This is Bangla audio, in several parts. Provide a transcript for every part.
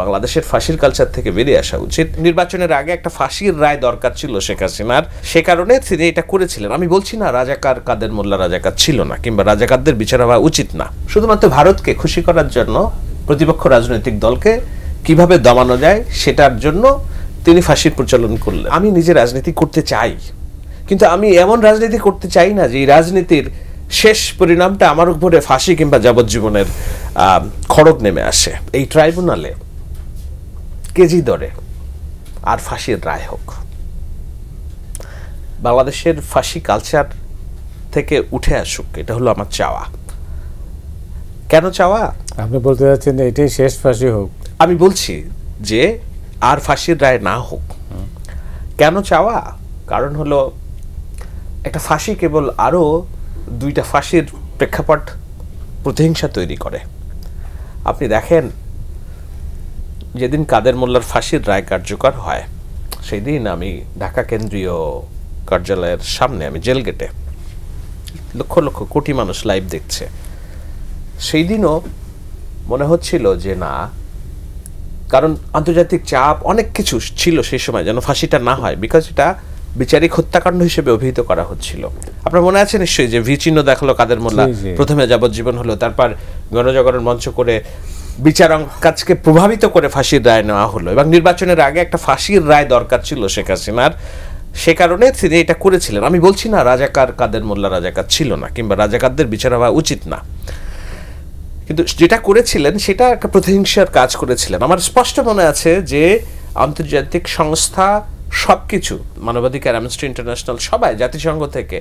বাংলাদেশের ফাঁসির কালচার থেকে বেরিয়ে আসা উচিত। নির্বাচনের আগে একটা ফাঁসির রায় দরকার ছিল শেখ হাসিনার, সে কারণে তিনি এটা করেছিলেন। আমি বলছি না রাজাকার কাদের মোল্লা রাজাকার ছিল না, কিংবা রাজাকারদের বিচার হওয়া উচিত না। শুধুমাত্র ভারতকে খুশি করার জন্য, প্রতিপক্ষ রাজনৈতিক দলকে কিভাবে দমানো যায় সেটার জন্য তিনি ফাঁসির প্রচলন করলেন। আমি নিজে রাজনীতি করতে চাই, কিন্তু আমি এমন রাজনীতি করতে চাই না যে এই রাজনীতির শেষ পরিণামটা আমার উপরে ফাঁসি কিংবা যাবজ্জীবনের খড়গ নেমে আসে। এই ট্রাইব্যুনালে কেজি দরে আর ফাঁসির রায় হোক। বাংলাদেশের ফাঁসি কালচার থেকে উঠে আসুক, এটা হলো আমার চাওয়া। কেন চাওয়া? আপনি বলতে চাচ্ছেন এটাই শেষ ফাঁসি হোক? আমি বলছি যে আর ফাঁসির রায় না হোক। কেন চাওয়া? কারণ হলো একটা ফাঁসি কেবল আরো দুইটা ফাঁসির প্রেক্ষাপট প্রতিহিংসা তৈরি করে। আপনি দেখেন, যেদিন কাদের মোল্লার ফাঁসির রায় কার্যকর হয় সেই দিন আমি ঢাকা কেন্দ্রীয় কার্যালয়ের সামনে, আমি জেল গেটে, লক্ষ লক্ষ কোটি মানুষ লাইভ দেখছে। সেই দিনও মনে হচ্ছিল যে না, কারণ আন্তর্জাতিক চাপ অনেক কিছু ছিল সেই সময় যেন ফাঁসিটা না হয়, বিকজ এটা বিচারিক হত্যাকাণ্ড হিসেবে অভিহিত করা হচ্ছিল। আপনার মনে আছে নিশ্চয়ই যে চিহ্ন দেখালো কাদের মোল্লা, প্রথমে যাবজ্জীবন হলো, তারপর গণজাগরণ মঞ্চ করে বিচার কাজকে প্রভাবিত করে ফাঁসির রায় নেওয়া হলো, এবং নির্বাচনের আগে একটা ফাঁসির রায় দরকার ছিল শেখ হাসিনার, সে কারণে তিনি এটা করেছিলেন। আমি বলছি না রাজাকার কাদের মোল্লা রাজাকার ছিল না, কিংবা রাজাকারদের বিচার হওয়া উচিত না, কিন্তু যেটা করেছিলেন সেটা একটা প্রতিহিংসার কাজ করেছিলেন। আমার স্পষ্ট মনে আছে যে আন্তর্জাতিক সংস্থা সবকিছু, মানবাধিকার, অ্যামনেস্টি ইন্টারন্যাশনাল, সবাই, জাতিসংঘ থেকে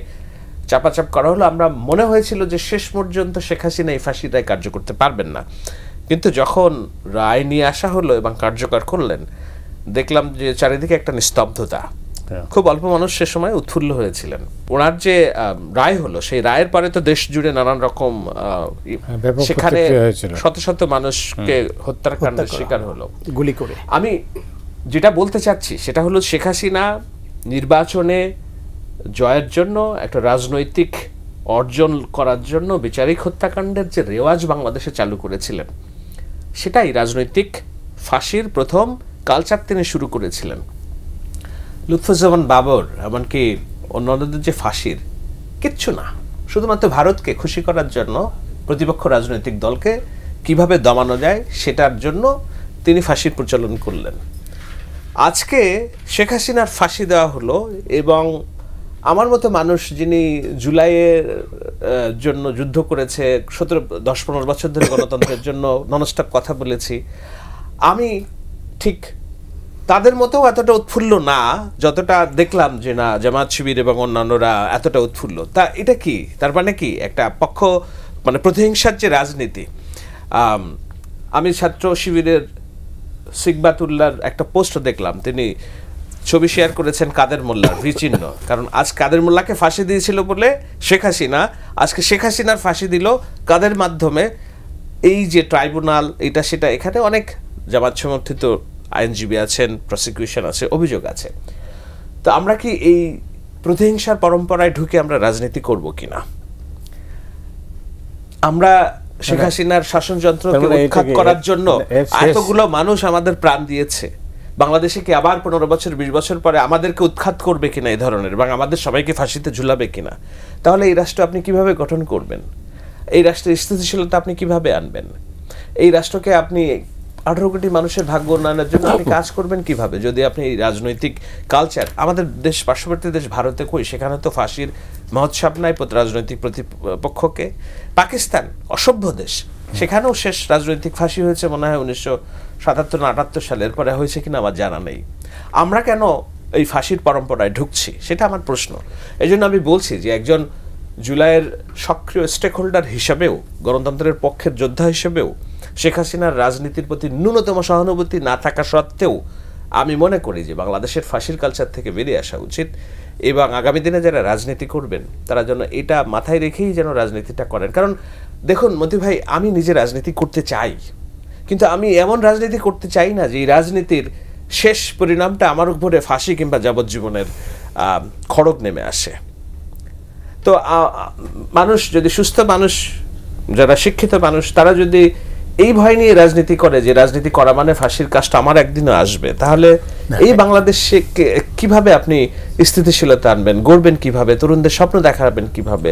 চাপাচাপ করা হলো। আমরা মনে হয়েছিল যে শেষ পর্যন্ত শেখ হাসিনা এই ফাঁসির রায় কার্য করতে পারবেন না, কিন্তু যখন রায় নিয়ে আসা হলো এবং কার্যকর করলেন, দেখলাম যে চারিদিকে একটা নিস্তব্ধতা। খুব অল্প মানুষ সে সময় উৎফুল্ল হয়েছিলেন। ওনার যে রায় হলো, সেই রায়ের পরে তো দেশ জুড়ে নানান রকম, সেখানে শত শত মানুষকে হত্যাকাণ্ডের শিকার হলো গুলি করে। আমি যেটা বলতে চাচ্ছি সেটা হলো শেখ হাসিনা নির্বাচনে জয়ের জন্য, একটা রাজনৈতিক অর্জন করার জন্য বিচারিক হত্যাকাণ্ডের যে রেওয়াজ বাংলাদেশে চালু করেছিলেন, সেটাই রাজনৈতিক ফাঁসির প্রথম কালচার তিনি শুরু করেছিলেন। লুৎফুজ্জামান বাবর, এমনকি অন্যান্যদের যে ফাঁসির কিচ্ছু না, শুধুমাত্র ভারতকে খুশি করার জন্য, প্রতিপক্ষ রাজনৈতিক দলকে কিভাবে দমানো যায় সেটার জন্য তিনি ফাঁসির প্রচলন করলেন। আজকে শেখ হাসিনার ফাঁসি দেওয়া হলো, এবং আমার মতো মানুষ যিনি জুলাইয়ের জন্য যুদ্ধ করেছে, 10-15 বছর ধরে গণতন্ত্রের জন্য ননস্টপ কথা বলেছি, আমি ঠিক তাদের মতো এতটা উৎফুল্ল না যতটা দেখলাম যে না জামাত শিবির এবং অন্যান্যরা এতটা উৎফুল্ল। তা এটা কি? তার মানে কি একটা পক্ষ, মানে প্রতিহিংসার যে রাজনীতি। আমি ছাত্র শিবিরের সিকবাতুল্লাহর একটা পোস্ট দেখলাম, তিনি ছবি শেয়ার করেছেন কাদের মোল্লার চিহ্ন, কারণ আজ কাদের মোল্লাকে ফাঁসি দিয়েছিল বলে শেখ হাসিনা, আজকে শেখ হাসিনার ফাঁসি দিল কাদের মাধ্যমে? এই যে ট্রাইব্যুনাল, এটা সেটা, এখানে অনেক জামাত সমর্থিত আইনজীবী আছেন, প্রসিকিউশন আছে, অভিযোগ আছে। তো আমরা কি এই প্রতিহিংসার পরম্পরায় ঢুকে আমরা রাজনীতি করব কিনা? আমরা শেখ হাসিনার শাসনযন্ত্রকে উৎখাত করার জন্য এতগুলো মানুষ আমাদের প্রাণ দিয়েছে, বাংলাদেশে কি আবার 15 বছর 20 বছর পরে আমাদেরকে উৎখাত করবে কিনা এই ধরনের, এবং আমাদের সবাইকে ফাঁসিতে ঝুলাবে কিনা? তাহলে এই রাষ্ট্র আপনি কিভাবে গঠন করবেন? এই রাষ্ট্রের স্থিতিশীলতা আপনি কিভাবে আনবেন? এই রাষ্ট্রকে আপনি 18 কোটি মানুষের ভাগ্য উন্নয়নের জন্য আপনি কাজ করবেন কিভাবে, যদি আপনি এই রাজনৈতিক কালচার, আমাদের দেশ, পার্শ্ববর্তী দেশ ভারতে কই, সেখানে তো ফাঁসির মহোৎসব নাই রাজনৈতিক প্রতিপক্ষকে। পাকিস্তান অসভ্য দেশ, সেখানেও শেষ রাজনৈতিক ফাঁসি হয়েছে মনে হয় 1977 না 78 সালে, এরপরে হয়েছে কিনা আমার জানা নেই। আমরা কেন এই ফাঁসির পরম্পরায় ঢুকছি, সেটা আমার প্রশ্ন। এই জন্য আমি বলছি যে একজন জুলাইয়ের সক্রিয় স্টেক হোল্ডার হিসাবেও, গণতন্ত্রের পক্ষের যোদ্ধা হিসেবেও, শেখ হাসিনার রাজনীতির প্রতি ন্যূনতম সহানুভূতি না থাকা সত্ত্বেও আমি মনে করি যে বাংলাদেশের ফাঁসির কালচার থেকে বেরিয়ে আসা উচিত, এবং আগামী দিনে যারা রাজনীতি করবেন তারা যেন এটা মাথায় রেখেই যেন রাজনীতিটা করেন। কারণ দেখুন মতি ভাই, আমি নিজে রাজনীতি করতে চাই, কিন্তু আমি এমন রাজনীতি করতে চাই না যে এই রাজনীতির শেষ পরিণামটা আমার উপরে ফাঁসি কিংবা যাবজ্জীবনের খড়গ নেমে আসে। তো মানুষ যদি, সুস্থ মানুষ, যারা শিক্ষিত মানুষ, তারা যদি এই ভয় নিয়ে রাজনীতি করে যে রাজনীতি করা মানে ফাঁসির কাজটা আমার একদিনও আসবে, তাহলে এই বাংলাদেশে কিভাবে আপনি স্থিতিশীলতা আনবেন, গড়বেন কিভাবে, তরুণদের স্বপ্ন দেখাবেন কিভাবে?